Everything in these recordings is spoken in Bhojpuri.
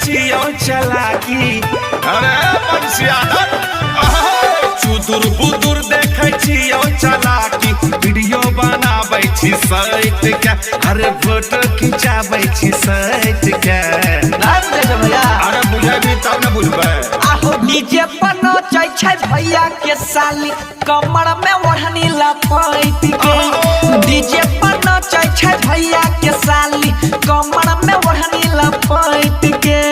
छियो चलाकी। अरे बंसिया चुदुर बुदुर देखे छियो चलाकी। वीडियो बनाबै छी सैट के, अरे फोटो खिंचाबै छी सैट के। अरे बुझेबी तब न बुझबै। आहो डीजे पर नचै छै भैया के साली, कमर में ओढ़नी लपेट के। डीजे पर नचै छै भैया के साली, कमर में ओढ़नी लपेट के।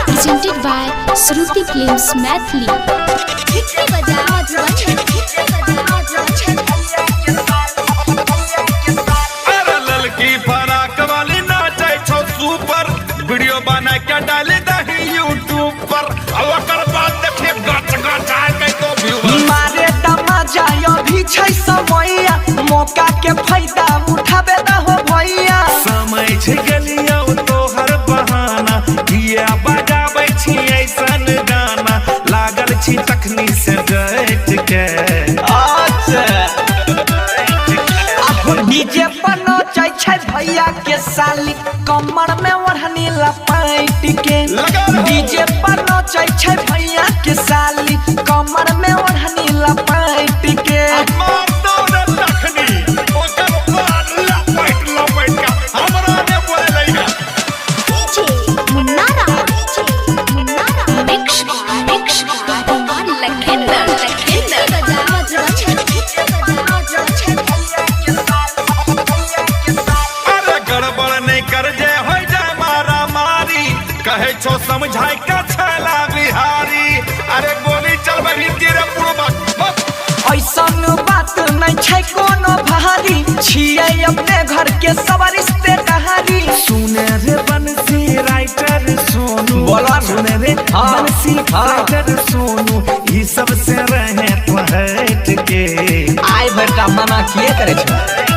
Presented by Shruti Films Maithili। अरे ललकी फराक वाली नाचे छो सुपर, वीडियो बना के डाली दही यूट्यूब पर। ओकर बाद देखिए गच गच आ गई तो व्यूअर। मारे तमाजा अभी छै समैया, मौका के फायदा उठाबे न हो भैया। समय छै गेलियो तोहर बहाना, किया बजाबै छी ऐसन गाना। लागल छी तखनी से डट के। डीजे पर नचै छै भैया के साली, कमर में ओढ़नी लपेट के। डीजे पर नचै छै भैया के साली, कमर में ओढ़नी लपेट के। मार दो न तखनी ओकर बाद लपेट लपेट के हमरा ने बोले लइगा। गड़बड़ नहीं कर जे हो जाए मारा मारी, कहे छो समझाई का छला बिहारी। अरे गोली चलबही तेरे पूर्वक। ऐसन बात नहीं छै कोनो भारी, छियै अपने घर के सब रिश्तेदारी। सुने रे बंसी राइटर सोनू, बोला सुने रे बंसी राइटर सोनू, ई सब से रहे तो हट के। आइ बेटा मना किए करे छै।